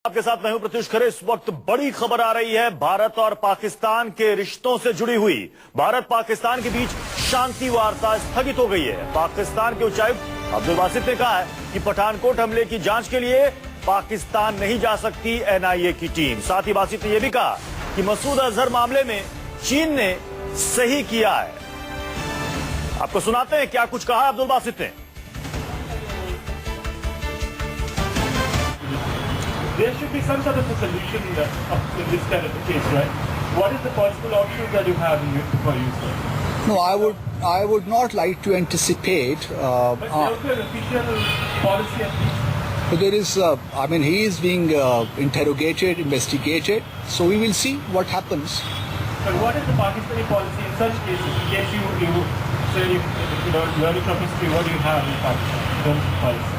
आपके साथ मैं हूं प्रत्युष खरे। इस वक्त बड़ी खबर आ रही है भारत और पाकिस्तान के रिश्तों से जुड़ी हुई। भारत पाकिस्तान के बीच शांति वार्ता स्थगित हो गई है। पाकिस्तान के उच्चायुक्त अब्दुल बासित ने कहा है कि पठानकोट हमले की जांच के लिए पाकिस्तान नहीं जा सकती एनआईए की टीम। साथ ही बासित ने यह भी कहा कि मसूद अजहर मामले में चीन ने सही किया है। आपको सुनाते हैं क्या कुछ कहा अब्दुल बासित ने। There should be some sort of a solution in this kind of a case, right? What is the possible options that you have for you, sir? No, I would not like to anticipate. But there's also an official policy at least. But there is, he is being interrogated, investigated. So we will see what happens. But what is the Pakistani policy in such cases? In case you learning from history, what do you have in Pakistan in terms of policy?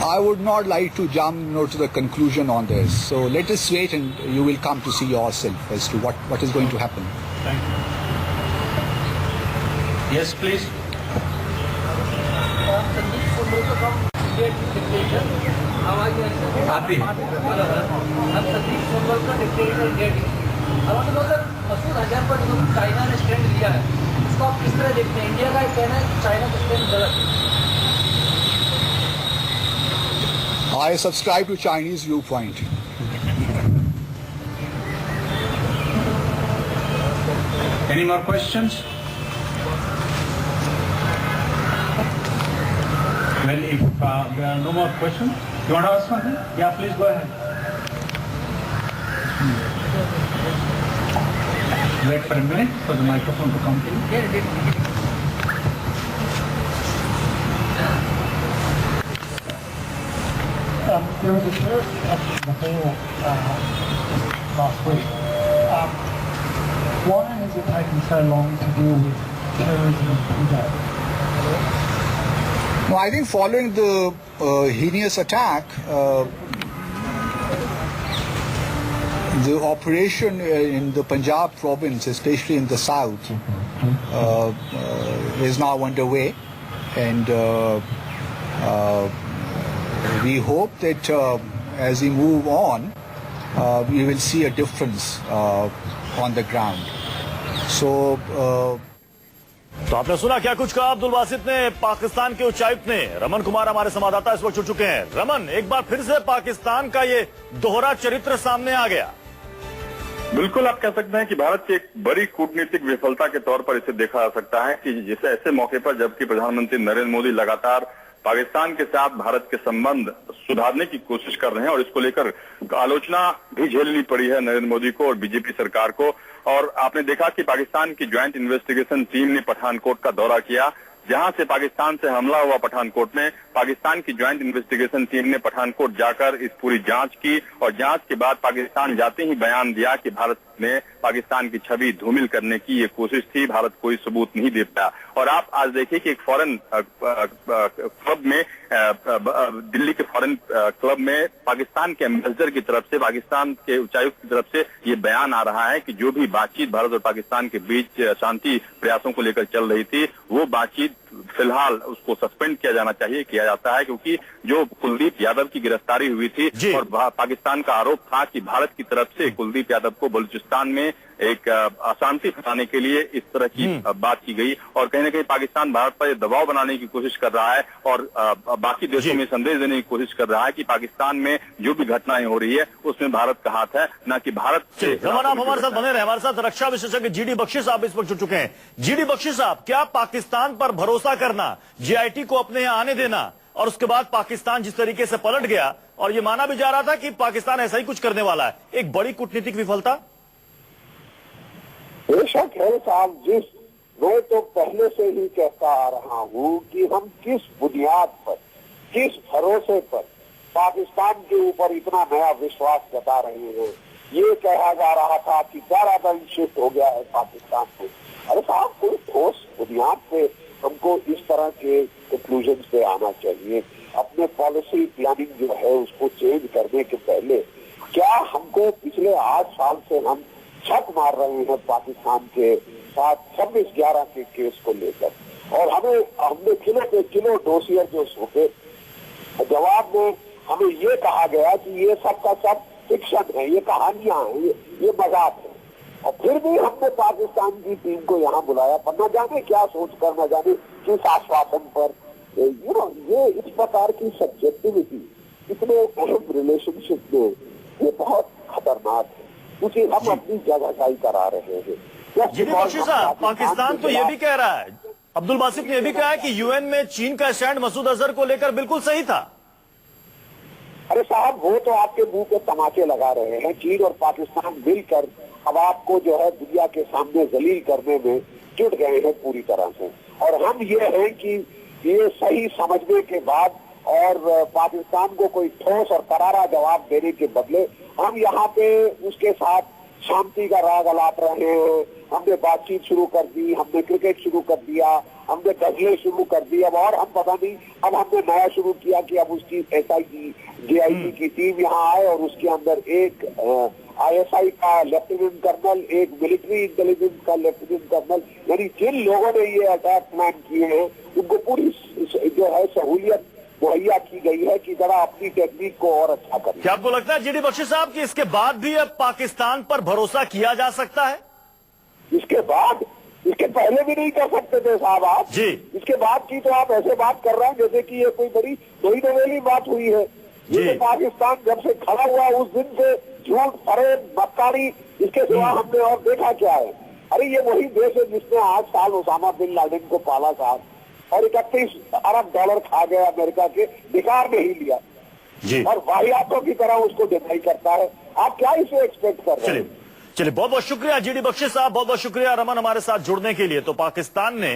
I would not like to jump to the conclusion on this. So let us wait and you will come to see yourself as to what is going to happen. Thank you. Yes, please. आप भी China ने stand लिया है, उसको आप किस तरह देखते हैं? इंडिया का कहना है चाइना का स्टैंड गलत है। I subscribe to Chinese viewpoint. Any more questions? Well, if there are no more questions, you want to ask something? Yeah, please go ahead. Wait for a minute for the microphone to come in. There was a terrorist the whole last week. Why has it taken so long to deal with terrorism in Punjab? No, I think following the heinous attack, the operation in the Punjab province, especially in the south, is now underway, and we hope that as we move on, we will see a difference on the ground. So. तो आपने सुना क्या कुछ कहा अब्दुल बासित ने। पाकिस्तान के उच्चायुक्त ने रमन कुमार हमारे संवाददाता इस वक्त जुड़ चुके हैं। रमन, एक बार फिर से पाकिस्तान का ये दोहरा चरित्र सामने आ गया। बिल्कुल, आप कह सकते हैं कि भारत की एक बड़ी कूटनीतिक विफलता के तौर पर इसे देखा जा सकता है कि जिसे ऐसे मौके पर जबकि प्रधानमंत्री नरेंद्र मोदी लगातार पाकिस्तान के साथ भारत के संबंध सुधारने की कोशिश कर रहे हैं और इसको लेकर आलोचना भी झेलनी पड़ी है नरेंद्र मोदी को और बीजेपी सरकार को। और आपने देखा कि पाकिस्तान की ज्वाइंट इन्वेस्टिगेशन टीम ने पठानकोट का दौरा किया, जहां से पाकिस्तान से हमला हुआ पठानकोट में। पाकिस्तान की ज्वाइंट इन्वेस्टिगेशन टीम ने पठानकोट जाकर इस पूरी जांच की और जांच के बाद पाकिस्तान जाते ही बयान दिया कि भारत ने पाकिस्तान की छवि धूमिल करने की ये कोशिश थी, भारत कोई सबूत नहीं दे पाया। और आप आज देखिए कि एक फॉरेन क्लब में, दिल्ली के फॉरेन क्लब में पाकिस्तान के एम्बेसडर की तरफ से, पाकिस्तान के उच्चायुक्त की तरफ से ये बयान आ रहा है कि जो भी बातचीत भारत और पाकिस्तान के बीच शांति प्रयासों को लेकर चल रही थी, वो बातचीत फिलहाल उसको सस्पेंड किया जाना चाहिए, किया जाता है, क्योंकि जो कुलदीप यादव की गिरफ्तारी हुई थी और पाकिस्तान का आरोप था कि भारत की तरफ से कुलदीप यादव को बलूचिस्तान में एक अशांति फैलाने के लिए इस तरह की बात की गई और कहीं न कहीं पाकिस्तान भारत पर दबाव बनाने की कोशिश कर रहा है और बाकी देशों में संदेश देने की कोशिश कर रहा है कि पाकिस्तान में जो भी घटनाएं हो रही है उसमें भारत का हाथ है, न कि भारत से। आप हमारे साथ बने रहे। हमारे साथ रक्षा विशेषज्ञ जीडी बख्शी साहब इस वक्त जुड़ चुके हैं। जीडी बख्शी साहब, क्या पाकिस्तान पर भरोसा करना, जेआईटी को अपने यहाँ आने देना और उसके बाद पाकिस्तान जिस तरीके से पलट गया और ये माना भी जा रहा था कि पाकिस्तान ऐसा ही कुछ करने वाला है, एक बड़ी कूटनीतिक विफलता? बेशक है साहब, मैं तो पहले से ही कहता आ रहा हूँ कि हम किस बुनियाद पर, किस भरोसे पर पाकिस्तान के ऊपर इतना नया विश्वास जता रहे हैं। ये कहा जा रहा था कि पैराडाइम शिफ्ट हो गया है पाकिस्तान में। अरे साहब, कोई ठोस बुनियाद पे हमको इस तरह के कंक्लूजन पे आना चाहिए। अपने पॉलिसी प्लानिंग जो है उसको चेंज करने के पहले क्या हमको पिछले 8 साल से हम छक मार रहे हैं पाकिस्तान के साथ 26/11 के केस को लेकर और हमने किलो पे किलो डोसियर जो सौंपे, जवाब में हमें ये कहा गया कि ये सब का सब फिक्शन है, ये कहानियां हैं, ये मजाक है। और फिर भी हमने पाकिस्तान की टीम को यहाँ बुलाया, पर न जाने क्या सोचकर, न जाने किस आश्वासन पर। ये इस प्रकार की सब्जेक्टिविटी इतने अहम रिलेशनशिप में ये बहुत खतरनाक है, क्योंकि हम अपनी जगहसाई करा रहे हैं। जी बख्शी साहब, पाकिस्तान तो ये भी कह रहा है, अब्दुल बासित ने यह भी कहा है कि यूएन में चीन का स्टैंड मसूद अजहर को लेकर बिल्कुल सही था। अरे साहब, वो तो आपके मुंह पे तमाचे लगा रहे हैं। चीन और पाकिस्तान मिलकर अब आपको जो है दुनिया के सामने जलील करने में जुट गए हैं पूरी तरह से। और हम ये हैं कि ये सही समझने के बाद और पाकिस्तान को कोई ठोस और करारा जवाब देने के बदले हम यहाँ पे उसके साथ शांति का राग अलाप रहे हैं। हमने बातचीत शुरू कर दी, हमने क्रिकेट शुरू कर दिया, हमने गजलें शुरू कर दी। अब और हम पता नहीं, अब हमने नया शुरू किया कि अब उसकी SIT JIT की टीम यहाँ आए और उसके अंदर एक ISI का लेफ्टिनेंट कर्नल, एक मिलिट्री इंटेलिजेंस का लेफ्टिनेंट कर्नल, यानी जिन लोगों ने ये अटैक प्लान किए हैं उनको पूरी जो है सहूलियत मुहैया की गई है कि जरा अपनी टेक्निक को और अच्छा करें। क्या आपको लगता है जीडी बख्शी साहब कि इसके बाद भी अब पाकिस्तान पर भरोसा किया जा सकता है? इसके बाद, इसके पहले भी नहीं कर सकते थे साहब आप जी। इसके बाद की तो आप ऐसे बात कर रहे हैं जैसे कि ये कोई बड़ी नई नवेली बात हुई है। ये तो पाकिस्तान जब से खड़ा हुआ उस दिन से झूठ, फरेब, मक्कारी, इसके सिवा हमने और देखा क्या है? अरे ये वही देश है जिसने 8 साल ओसामा बिन लादेन को पाला साहब, और 31 अरब डॉलर खा गया अमेरिका के, बेकार नहीं लिया जी। और वाहियातों की तरह उसको डिनाई करता है। आप क्या इसे एक्सपेक्ट कर रहे हैं? चलिए बहुत बहुत शुक्रिया जीडी बख्शी साहब, बहुत बहुत शुक्रिया रमन हमारे साथ जुड़ने के लिए। तो पाकिस्तान ने